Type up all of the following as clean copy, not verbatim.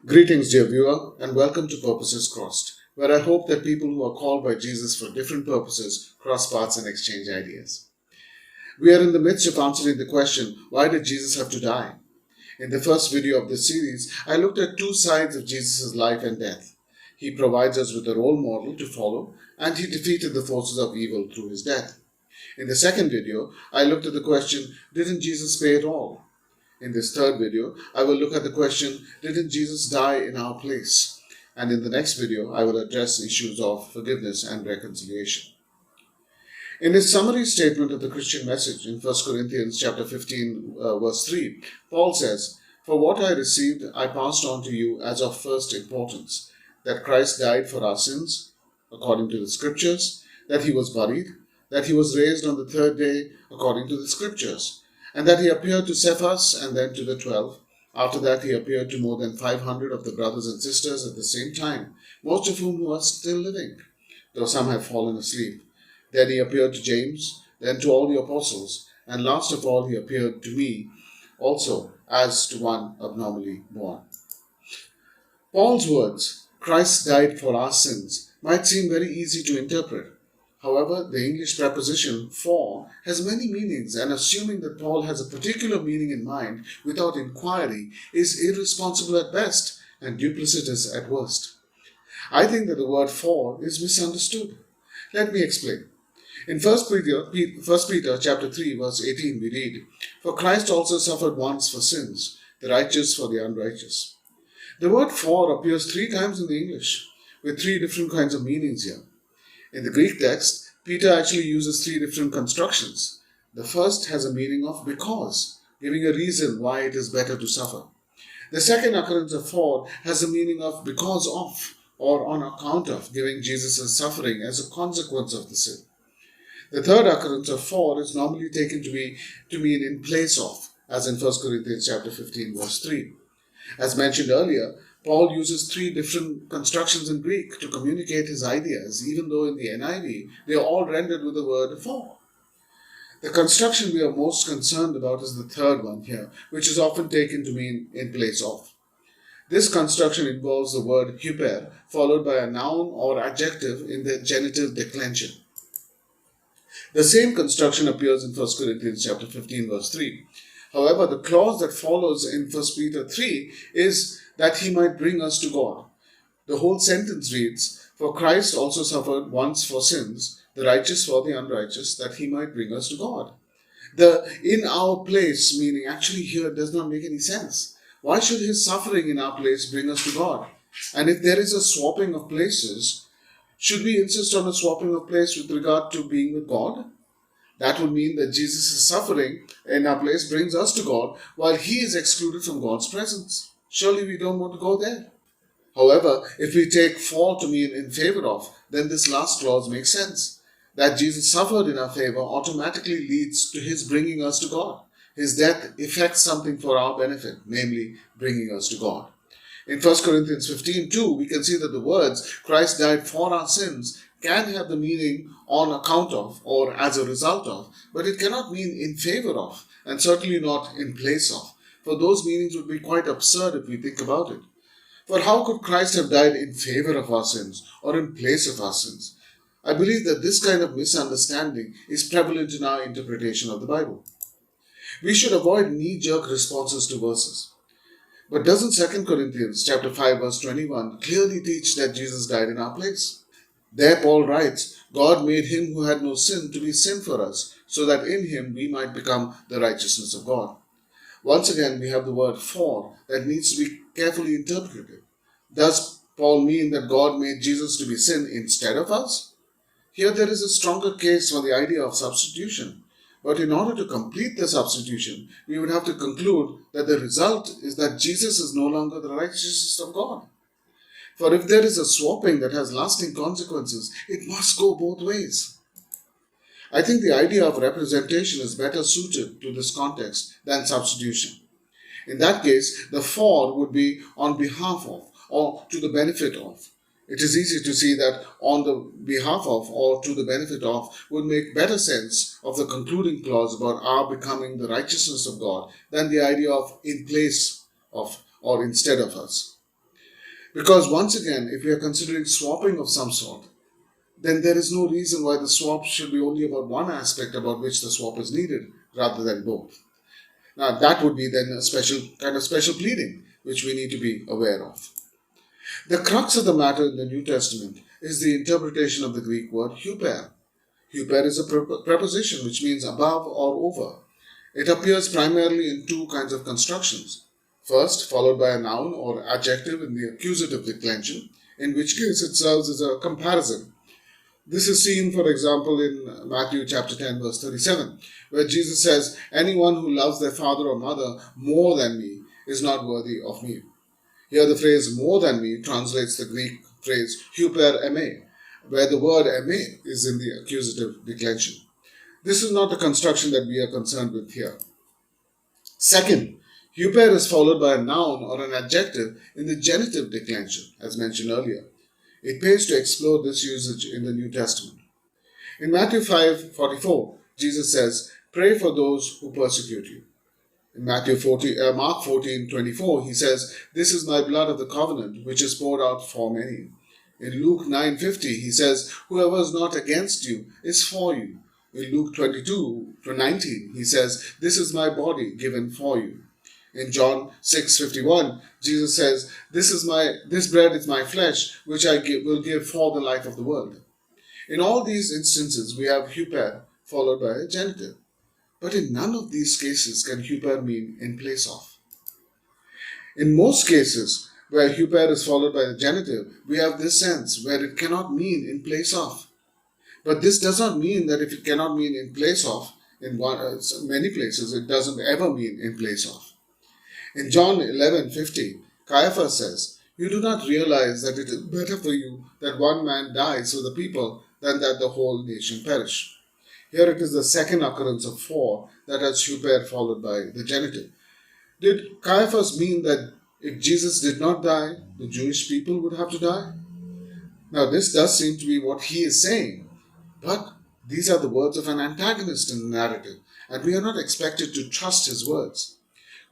Greetings, dear viewer, and welcome to Purposes Crossed, where I hope that people who are called by Jesus for different purposes cross paths and exchange ideas. We are in the midst of answering the question, why did Jesus have to die? In the first video of this series, I looked at two sides of Jesus' life and death. He provides us with a role model to follow, and he defeated the forces of evil through his death. In the second video, I looked at the question, didn't Jesus pay it all? In this third video, I will look at the question, didn't Jesus die in our place? And in the next video, I will address issues of forgiveness and reconciliation. In his summary statement of the Christian message in 1 Corinthians chapter 15, verse 3, Paul says, "For what I received, I passed on to you as of first importance, that Christ died for our sins, according to the Scriptures, that he was buried, that he was raised on the third day, according to the Scriptures, and that he appeared to Cephas and then to the 12. After that, he appeared to more than 500 of the brothers and sisters at the same time, most of whom are still living, though some have fallen asleep. Then he appeared to James, then to all the apostles, and last of all, he appeared to me also as to one abnormally born." Paul's words, "Christ died for our sins," might seem very easy to interpret. However, the English preposition for has many meanings, and assuming that Paul has a particular meaning in mind without inquiry is irresponsible at best and duplicitous at worst. I think that the word for is misunderstood. Let me explain. In 1 Peter chapter 3, verse 18, we read, "For Christ also suffered once for sins, the righteous for the unrighteous." The word for appears 3 times in the English, with 3 different kinds of meanings here. In the Greek text, Peter actually uses 3 different constructions. The first has a meaning of because, giving a reason why it is better to suffer. The second occurrence of for has a meaning of because of, or on account of, giving Jesus' suffering as a consequence of the sin. The third occurrence of for is normally taken to mean in place of, as in 1 Corinthians chapter 15, verse 3. As mentioned earlier, Paul uses 3 different constructions in Greek to communicate his ideas, even though in the NIV they are all rendered with the word for. The construction we are most concerned about is the third one here, which is often taken to mean in place of. This construction involves the word hyper, followed by a noun or adjective in the genitive declension. The same construction appears in 1 Corinthians chapter 15, verse 3. However, the clause that follows in 1 Peter 3 is that he might bring us to God. The whole sentence reads, "For Christ also suffered once for sins, the righteous for the unrighteous, that he might bring us to God." The "in our place" meaning actually here does not make any sense. Why should his suffering in our place bring us to God? And if there is a swapping of places, should we insist on a swapping of place with regard to being with God? That would mean that Jesus' suffering in our place brings us to God, while he is excluded from God's presence. Surely we don't want to go there. However, if we take for to mean in favor of, then this last clause makes sense. That Jesus suffered in our favor automatically leads to his bringing us to God. His death effects something for our benefit, namely bringing us to God. In 1 Corinthians 15, too, we can see that the words, "Christ died for our sins," can have the meaning on account of or as a result of, but it cannot mean in favor of, and certainly not in place of, for those meanings would be quite absurd if we think about it. For how could Christ have died in favor of our sins or in place of our sins? I believe that this kind of misunderstanding is prevalent in our interpretation of the Bible. We should avoid knee-jerk responses to verses. But doesn't 2 Corinthians chapter 5, verse 21 clearly teach that Jesus died in our place? There Paul writes, "God made him who had no sin to be sin for us, so that in him we might become the righteousness of God." Once again, we have the word for that needs to be carefully interpreted. Does Paul mean that God made Jesus to be sin instead of us? Here there is a stronger case for the idea of substitution. But in order to complete the substitution, we would have to conclude that the result is that Jesus is no longer the righteousness of God. For if there is a swapping that has lasting consequences, it must go both ways. I think the idea of representation is better suited to this context than substitution. In that case, the for would be on behalf of or to the benefit of. It is easy to see that on the behalf of or to the benefit of would make better sense of the concluding clause about our becoming the righteousness of God than the idea of in place of or instead of us. Because once again, if we are considering swapping of some sort, then there is no reason why the swap should be only about one aspect about which the swap is needed rather than both. Now, that would be then a special pleading which we need to be aware of. The crux of the matter in the New Testament is the interpretation of the Greek word huper. Huper is a preposition which means above or over. It appears primarily in two kinds of constructions. First, followed by a noun or adjective in the accusative declension, in which case it serves as a comparison. This is seen, for example, in Matthew chapter 10, verse 37, where Jesus says, "Anyone who loves their father or mother more than me is not worthy of me." Here the phrase "more than me" translates the Greek phrase "huper eme," where the word eme is in the accusative declension. This is not the construction that we are concerned with here. Second, huper is followed by a noun or an adjective in the genitive declension, as mentioned earlier. It pays to explore this usage in the New Testament. In Matthew 5:44, Jesus says, "Pray for those who persecute you." In Mark 14:24, he says, "This is my blood of the covenant, which is poured out for many." In Luke 9:50, he says, "Whoever is not against you is for you." In Luke 22:19, he says, "This is my body given for you." In John 6:51, Jesus says, This bread is my flesh, which will give for the life of the world." In all these instances, we have huper followed by a genitive. But in none of these cases can huper mean "in place of." In most cases, where huper is followed by the genitive, we have this sense where it cannot mean "in place of." But this does not mean that if it cannot mean "in place of," in many places, it doesn't ever mean "in place of." In John 11:50, Caiaphas says, "You do not realize that it is better for you that one man dies for the people than that the whole nation perish." Here it is the second occurrence of 4 that has huper followed by the genitive. Did Caiaphas mean that if Jesus did not die, the Jewish people would have to die? Now this does seem to be what he is saying, but these are the words of an antagonist in the narrative, and we are not expected to trust his words.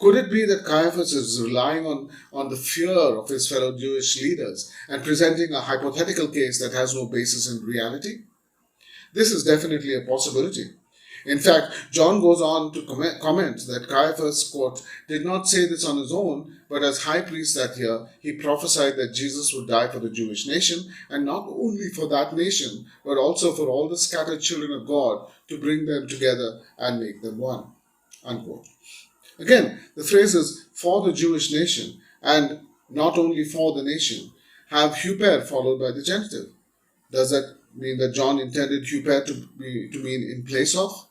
Could it be that Caiaphas is relying on the fear of his fellow Jewish leaders and presenting a hypothetical case that has no basis in reality? This is definitely a possibility. In fact, John goes on to comment that Caiaphas, quote, "did not say this on his own, but as high priest that year, he prophesied that Jesus would die for the Jewish nation, and not only for that nation, but also for all the scattered children of God, to bring them together and make them one." Unquote. Again, the phrases "for the Jewish nation" and "not only for the nation" have huper followed by the genitive. Does that mean that John intended huper to mean "in place of"?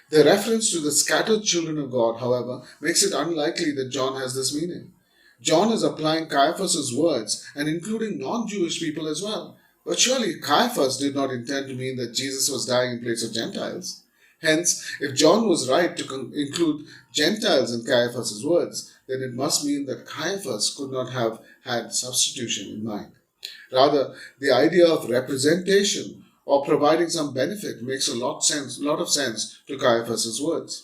The reference to the scattered children of God, however, makes it unlikely that John has this meaning. John is applying Caiaphas' words and including non-Jewish people as well. But surely Caiaphas did not intend to mean that Jesus was dying in place of Gentiles. Hence, if John was right to include Gentiles in Caiaphas' words, then it must mean that Caiaphas could not have had substitution in mind. Rather, the idea of representation or providing some benefit makes a lot of sense to Caiaphas' words.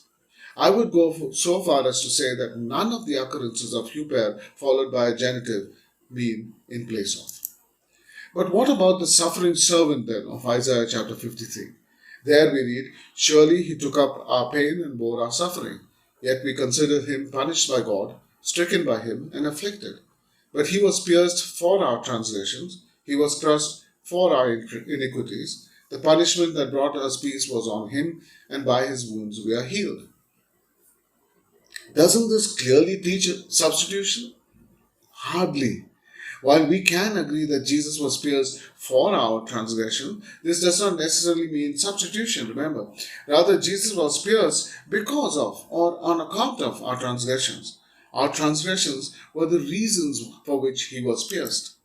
I would go so far as to say that none of the occurrences of huper followed by a genitive mean "in place of." But what about the suffering servant then of Isaiah chapter 53? There we read, "Surely he took up our pain and bore our suffering. Yet we considered him punished by God, stricken by him, and afflicted. But he was pierced for our transgressions, he was crushed for our iniquities. The punishment that brought us peace was on him, and by his wounds we are healed." Doesn't this clearly teach substitution? Hardly. While we can agree that Jesus was pierced for our transgression, this does not necessarily mean substitution, remember. Rather, Jesus was pierced because of or on account of our transgressions. Our transgressions were the reasons for which he was pierced.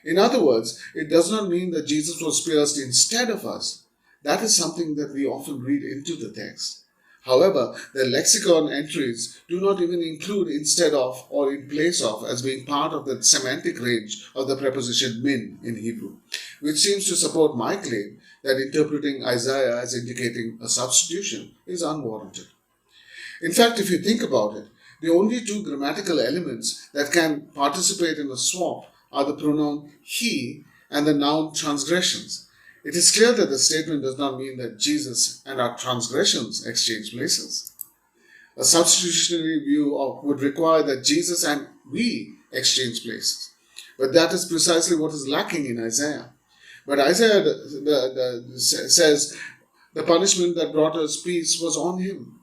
In other words, it does not mean that Jesus was pierced instead of us. That is something that we often read into the text. However, the lexicon entries do not even include "instead of" or "in place of" as being part of the semantic range of the preposition min in Hebrew, which seems to support my claim that interpreting Isaiah as indicating a substitution is unwarranted. In fact, if you think about it, The only two grammatical elements that can participate in a swap are the pronoun he and the noun transgressions. It is clear that the statement does not mean that Jesus and our transgressions exchange places. A substitutionary view would require that Jesus and we exchange places. But that is precisely what is lacking in Isaiah. But Isaiah says the punishment that brought us peace was on him.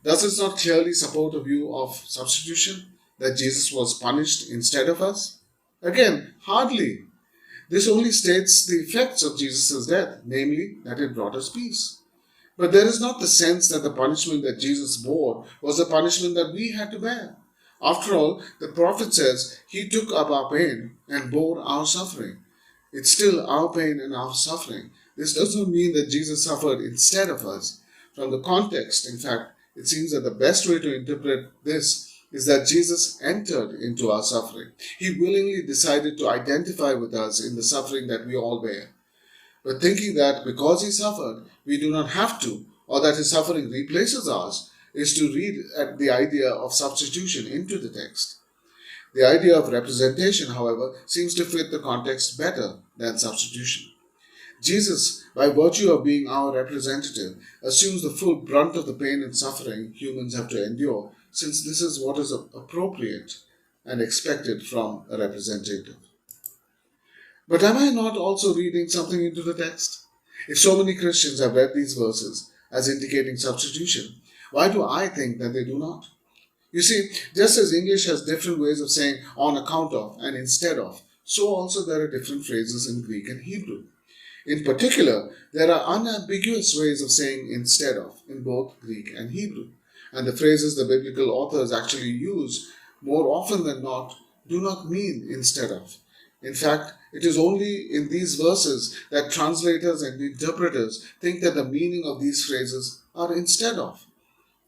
Does this not clearly support a view of substitution, that Jesus was punished instead of us? Again, hardly. This only states the effects of Jesus' death, namely that it brought us peace. But there is not the sense that the punishment that Jesus bore was the punishment that we had to bear. After all, the prophet says he took up our pain and bore our suffering. It's still our pain and our suffering. This does not mean that Jesus suffered instead of us. From the context, in fact, it seems that the best way to interpret this is that Jesus entered into our suffering. He willingly decided to identify with us in the suffering that we all bear. But thinking that because he suffered, we do not have to, or that his suffering replaces ours, is to read at the idea of substitution into the text. The idea of representation, however, seems to fit the context better than substitution. Jesus, by virtue of being our representative, assumes the full brunt of the pain and suffering humans have to endure, since this is what is appropriate and expected from a representative. But am I not also reading something into the text? If so many Christians have read these verses as indicating substitution, why do I think that they do not? You see, just as English has different ways of saying on account of and instead of, so also there are different phrases in Greek and Hebrew. In particular, there are unambiguous ways of saying instead of in both Greek and Hebrew, and the phrases the biblical authors actually use more often than not do not mean instead of. In fact, it is only in these verses that translators and interpreters think that the meaning of these phrases are instead of.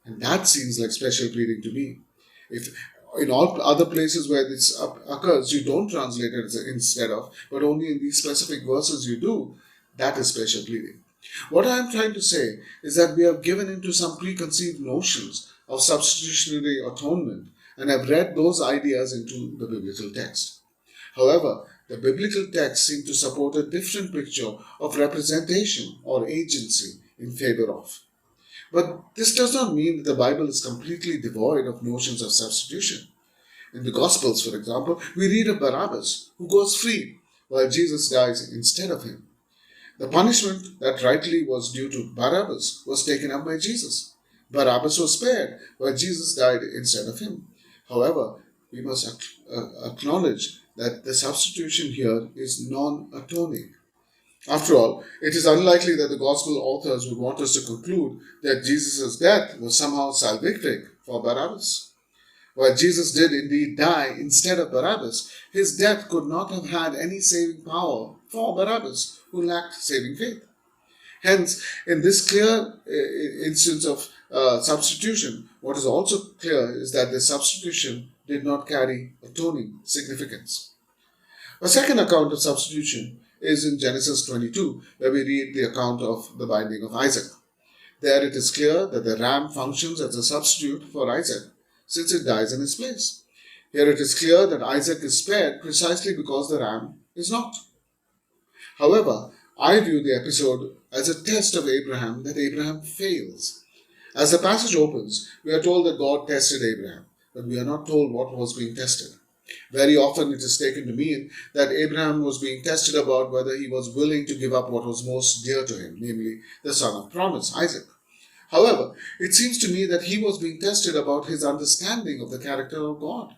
And that seems like special pleading to me. If in all other places where this occurs, you don't translate it as instead of, but only in these specific verses you do, that is special pleading. What I am trying to say is that we have given into some preconceived notions of substitutionary atonement and have read those ideas into the biblical text. However, the biblical texts seem to support a different picture of representation or agency in favor of. But this does not mean that the Bible is completely devoid of notions of substitution. In the Gospels, for example, we read of Barabbas, who goes free, while Jesus dies instead of him. The punishment that rightly was due to Barabbas was taken up by Jesus. Barabbas was spared, while Jesus died instead of him. However, we must acknowledge that the substitution here is non-atoning. After all, it is unlikely that the Gospel authors would want us to conclude that Jesus' death was somehow salvific for Barabbas. While Jesus did indeed die instead of Barabbas, his death could not have had any saving power for Barabbas, who lacked saving faith. Hence, in this clear instance of substitution, what is also clear is that the substitution did not carry atoning significance. A second account of substitution is in Genesis 22, where we read the account of the binding of Isaac. There it is clear that the ram functions as a substitute for Isaac, since it dies in his place. Here it is clear that Isaac is spared precisely because the ram is not. However, I view the episode as a test of Abraham that Abraham fails. As the passage opens, we are told that God tested Abraham, but we are not told what was being tested. Very often it is taken to mean that Abraham was being tested about whether he was willing to give up what was most dear to him, namely the son of promise, Isaac. However, it seems to me that he was being tested about his understanding of the character of God.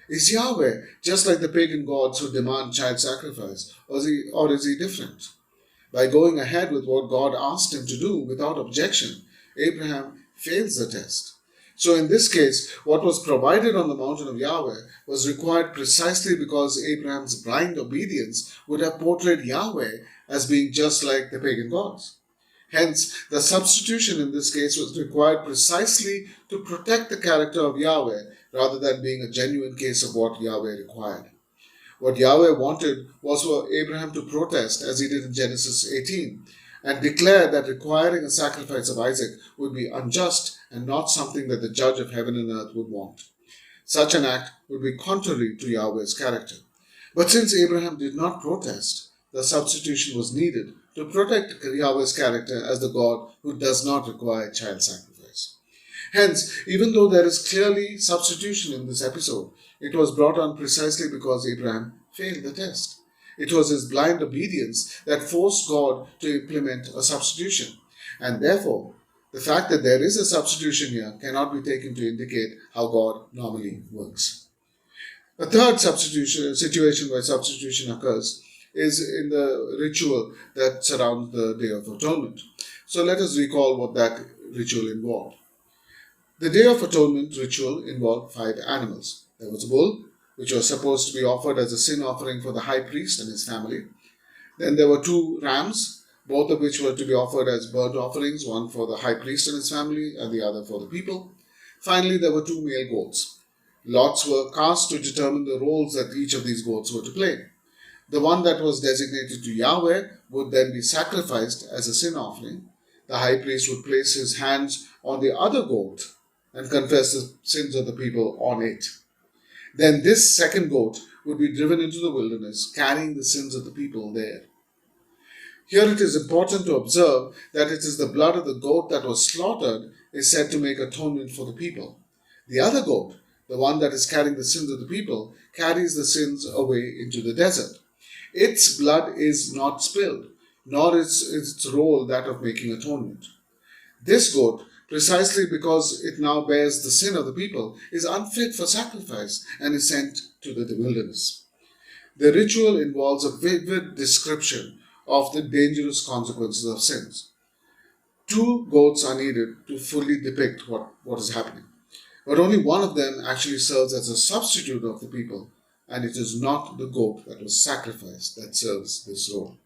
Is Yahweh just like the pagan gods who demand child sacrifice, or is he different? By going ahead with what God asked him to do without objection, Abraham fails the test. So in this case, what was provided on the mountain of Yahweh was required precisely because Abraham's blind obedience would have portrayed Yahweh as being just like the pagan gods. Hence, the substitution in this case was required precisely to protect the character of Yahweh rather than being a genuine case of what Yahweh required. What Yahweh wanted was for Abraham to protest, as he did in Genesis 18, and declared that requiring a sacrifice of Isaac would be unjust and not something that the judge of heaven and earth would want. Such an act would be contrary to Yahweh's character. But since Abraham did not protest, the substitution was needed to protect Yahweh's character as the God who does not require child sacrifice. Hence, even though there is clearly substitution in this episode, it was brought on precisely because Abraham failed the test. It was his blind obedience that forced God to implement a substitution, and therefore, the fact that there is a substitution here cannot be taken to indicate how God normally works. A third situation where substitution occurs is in the ritual that surrounds the Day of Atonement. So let us recall what that ritual involved. The Day of Atonement ritual involved 5 animals. There was a bull, which was supposed to be offered as a sin offering for the high priest and his family. Then there were 2 rams, both of which were to be offered as burnt offerings, one for the high priest and his family and the other for the people. Finally, there were 2 male goats. Lots were cast to determine the roles that each of these goats were to play. The one that was designated to Yahweh would then be sacrificed as a sin offering. The high priest would place his hands on the other goat and confess the sins of the people on it. Then this second goat would be driven into the wilderness, carrying the sins of the people there. Here it is important to observe that it is the blood of the goat that was slaughtered is said to make atonement for the people. The other goat, the one that is carrying the sins of the people, carries the sins away into the desert. Its blood is not spilled, nor is its role that of making atonement. This goat, precisely because it now bears the sin of the people, is unfit for sacrifice and is sent to the wilderness. The ritual involves a vivid description of the dangerous consequences of sins. 2 goats are needed to fully depict what is happening. But only one of them actually serves as a substitute of the people, and it is not the goat that was sacrificed that serves this role.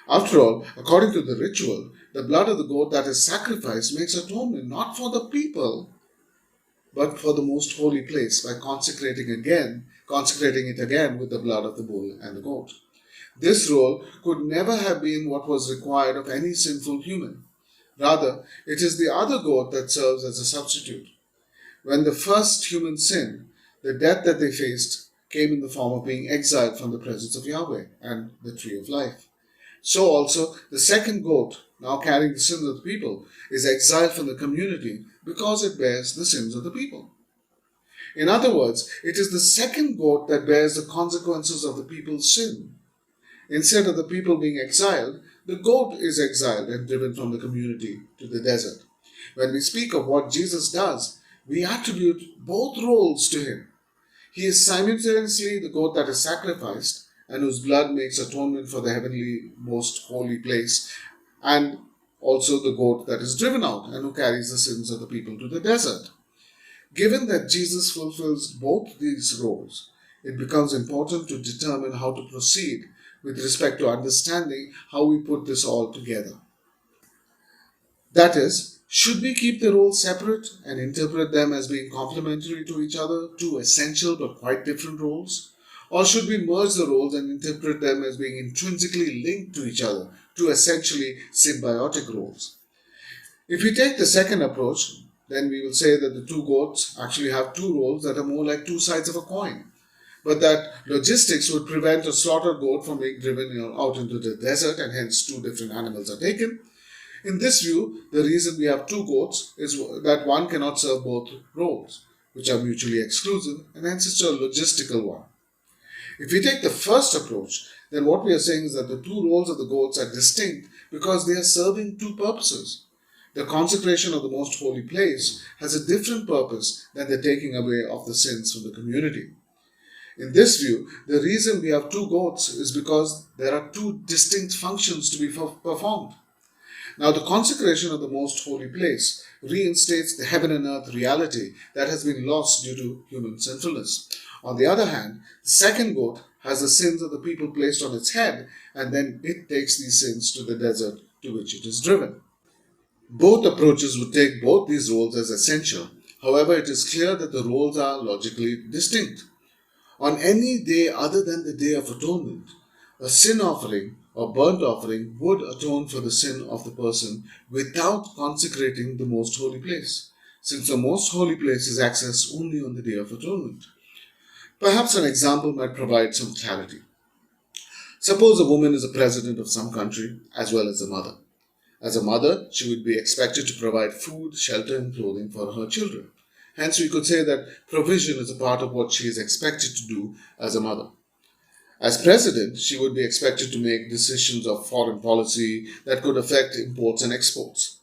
After all, according to the ritual, the blood of the goat that is sacrificed makes atonement not for the people, but for the most holy place by consecrating it again with the blood of the bull and the goat. This role could never have been what was required of any sinful human. Rather, it is the other goat that serves as a substitute. When the first human sinned, the death that they faced came in the form of being exiled from the presence of Yahweh and the tree of life. So also, the second goat, now carrying the sins of the people, is exiled from the community because it bears the sins of the people. In other words, it is the second goat that bears the consequences of the people's sin. Instead of the people being exiled, the goat is exiled and driven from the community to the desert. When we speak of what Jesus does, we attribute both roles to him. He is simultaneously the goat that is sacrificed and whose blood makes atonement for the heavenly most holy place, and also the goat that is driven out and who carries the sins of the people to the desert. Given that Jesus fulfills both these roles, it becomes important to determine how to proceed with respect to understanding how we put this all together. That is, should we keep the roles separate and interpret them as being complementary to each other, 2 essential but quite different roles? Or should we merge the roles and interpret them as being intrinsically linked to each other, 2 essentially symbiotic roles? If we take the second approach, then we will say that the 2 goats actually have 2 roles that are more like 2 sides of a coin, but that logistics would prevent a slaughtered goat from being driven out into the desert, and hence 2 different animals are taken. In this view, the reason we have 2 goats is that one cannot serve both roles, which are mutually exclusive, and hence it's a logistical one. If we take the first approach, then what we are saying is that the 2 roles of the goats are distinct because they are serving 2 purposes. The consecration of the most holy place has a different purpose than the taking away of the sins from the community. In this view, the reason we have 2 goats is because there are 2 distinct functions to be performed. Now, the consecration of the most holy place reinstates the heaven and earth reality that has been lost due to human sinfulness. On the other hand, the second goat has the sins of the people placed on its head, and then it takes these sins to the desert to which it is driven. Both approaches would take both these roles as essential. However, it is clear that the roles are logically distinct. On any day other than the Day of Atonement, a sin offering or burnt offering would atone for the sin of the person without consecrating the most holy place, since the most holy place is accessed only on the Day of Atonement. Perhaps an example might provide some clarity. Suppose a woman is a president of some country as well as a mother. As a mother, she would be expected to provide food, shelter, and clothing for her children. Hence, we could say that provision is a part of what she is expected to do as a mother. As president, she would be expected to make decisions of foreign policy that could affect imports and exports.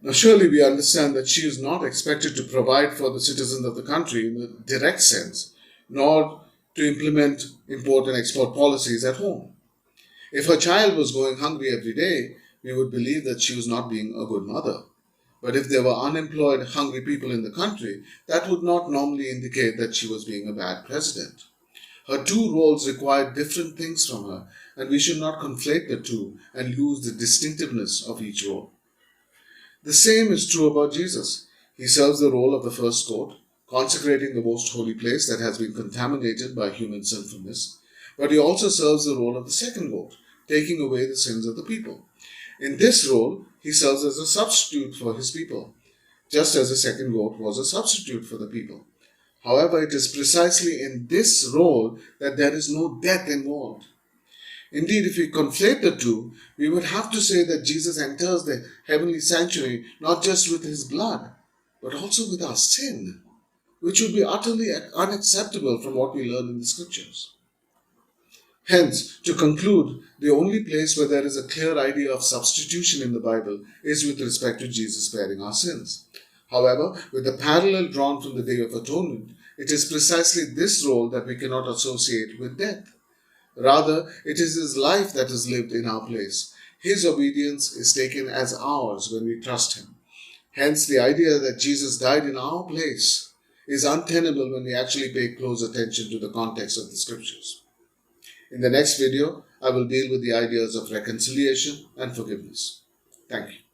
Now, surely we understand that she is not expected to provide for the citizens of the country in a direct sense, nor to implement import and export policies at home. If her child was going hungry every day, we would believe that she was not being a good mother. But if there were unemployed, hungry people in the country, that would not normally indicate that she was being a bad president. Her two roles required different things from her, and we should not conflate the two and lose the distinctiveness of each role. The same is true about Jesus. He serves the role of the first court, consecrating the most holy place that has been contaminated by human sinfulness, but he also serves the role of the second goat, taking away the sins of the people. In this role, he serves as a substitute for his people, just as the second goat was a substitute for the people. However, it is precisely in this role that there is no death involved. Indeed, if we conflate the two, we would have to say that Jesus enters the heavenly sanctuary not just with his blood, but also with our sin, which would be utterly unacceptable from what we learn in the scriptures. Hence, to conclude, the only place where there is a clear idea of substitution in the Bible is with respect to Jesus bearing our sins. However, with the parallel drawn from the Day of Atonement, it is precisely this role that we cannot associate with death. Rather, it is his life that is lived in our place. His obedience is taken as ours when we trust him. Hence, the idea that Jesus died in our place is untenable when we actually pay close attention to the context of the scriptures. In the next video, I will deal with the ideas of reconciliation and forgiveness. Thank you.